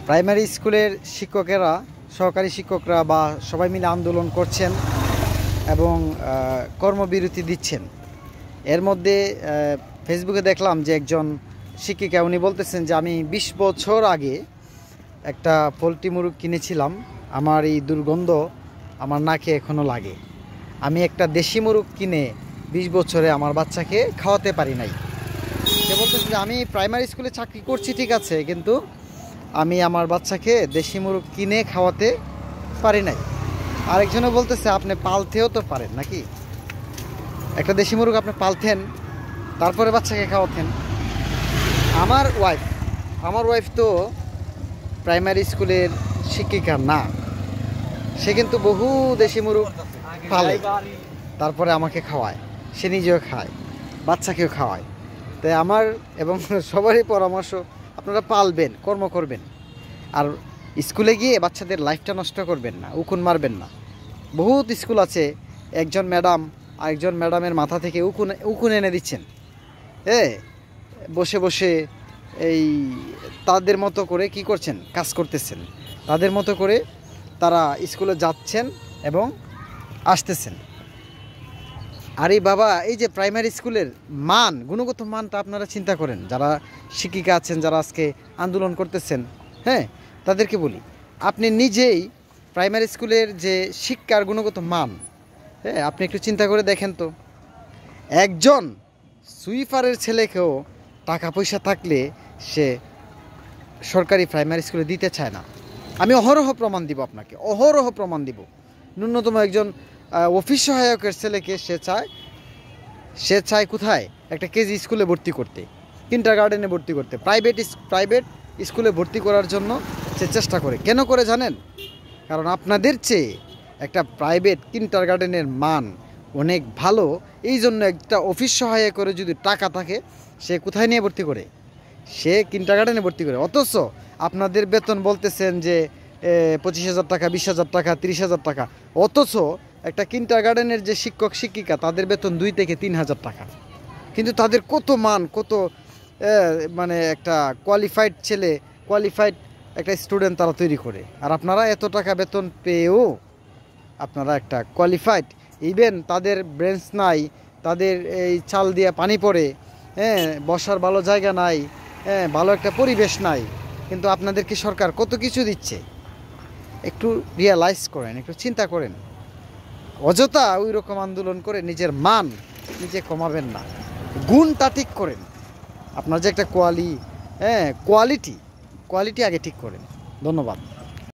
Primary স্কুলের শিক্ষকেরা, সহকারী শিক্ষকরা বা সবাই মিলে আন্দোলন করছেন এবং কর্মবিরতি দিচ্ছেন। এর মধ্যে ফেসবুকে দেখলাম যে একজন শিক্ষিকা উনি বলতেছেন যে আমি 20 বছর আগে একটা পোলট্রি মুরগ কিনেছিলাম, আমার এই দুর্গন্ধ আমার নাকে এখনও লাগে। আমি একটা দেশি মুরগ কিনে 20 বছরে আমার বাচ্চাকে খাওয়াতে পারি নাই। সে বলতেছে যে আমি প্রাইমারি স্কুলে চাকরি করছি ঠিক আছে, কিন্তু আমি আমার বাচ্চাকে দেশি মুরগ কিনে খাওয়াতে পারি নাই। আরেকজনও বলতেছে আপনি পালতেও তো পারেন নাকি, একটা দেশি মুরগ আপনি পালতেন তারপরে বাচ্চাকে খাওয়াতেন। আমার ওয়াইফ তো প্রাইমারি স্কুলের শিক্ষিকা না, সে কিন্তু বহু দেশি মুরগ পালে তারপরে আমাকে খাওয়ায়, সে নিজেও খায়, বাচ্চাকেও খাওয়ায়। তাই আমার এবং সবারই পরামর্শ আপনারা পালবেন, কর্ম করবেন, আর স্কুলে গিয়ে বাচ্চাদের লাইফটা নষ্ট করবেন না, উকুন মারবেন না। বহুত স্কুল আছে একজন ম্যাডাম আরেকজন ম্যাডামের মাথা থেকে উকুন এনে দিচ্ছেন, বসে বসে এই তাদের মতো করে কি করছেন, কাজ করতেছেন, তাদের মতো করে তারা স্কুলে যাচ্ছেন এবং আসতেছেন। আরে বাবা, এই যে প্রাইমারি স্কুলের মান, গুণগত মানটা আপনারা চিন্তা করেন। যারা শিক্ষিকা আছেন, যারা আজকে আন্দোলন করতেছেন, তাদেরকে বলি, আপনি নিজেই প্রাইমারি স্কুলের যে শিক্ষার গুণগত মান, আপনি একটু চিন্তা করে দেখেন তো। একজন সুইপারের ছেলেকেও টাকা পয়সা থাকলে সে সরকারি প্রাইমারি স্কুলে দিতে চায় না। আমি অহরহ প্রমাণ দিব আপনাকে, অহরহ প্রমাণ দিব। ন্যূনতম একজন অফিস সহায়কের ছেলেকে সে চায় কোথায়, একটা কেজি স্কুলে ভর্তি করতে, কিন্ডারগার্টেনে ভর্তি করতে, প্রাইভেট স্কুলে ভর্তি করার জন্য সে চেষ্টা করে। কেন করে জানেন? কারণ আপনাদের চেয়ে একটা প্রাইভেট কিন্ডারগার্টেনের মান অনেক ভালো। এই জন্য একটা অফিস সহায়ক করে যদি টাকা থাকে, সে কোথায় নিয়ে ভর্তি করে, সে কিন্ডারগার্টেনে ভর্তি করে। অথচ আপনাদের বেতন বলতেছেন যে 25,000 টাকা, 20,000 টাকা, 30,000 টাকা। অথচ একটা কিন্ডারগার্টেনের যে শিক্ষক শিক্ষিকা, তাদের বেতন 2 থেকে 3,000 টাকা। কিন্তু তাদের কত মান, কত মানে একটা কোয়ালিফাইড ছেলে, কোয়ালিফাইড একটা স্টুডেন্ট তারা তৈরি করে। আর আপনারা এত টাকা বেতন পেয়েও আপনারা একটা কোয়ালিফাইড, ইভেন তাদের ব্রেঞ্চ নাই, তাদের এই চাল দিয়ে পানি পড়ে, বসার ভালো জায়গা নাই, ভালো একটা পরিবেশ নাই, কিন্তু আপনাদেরকে সরকার কত কিছু দিচ্ছে। একটু রিয়ালাইজ করেন, একটু চিন্তা করেন। অযথা ওই রকম আন্দোলন করে নিজের মান নিজে কমাবেন না, গুণটা ঠিক করেন। আপনার যে একটা কোয়ালিটি আগে ঠিক করেন। ধন্যবাদ।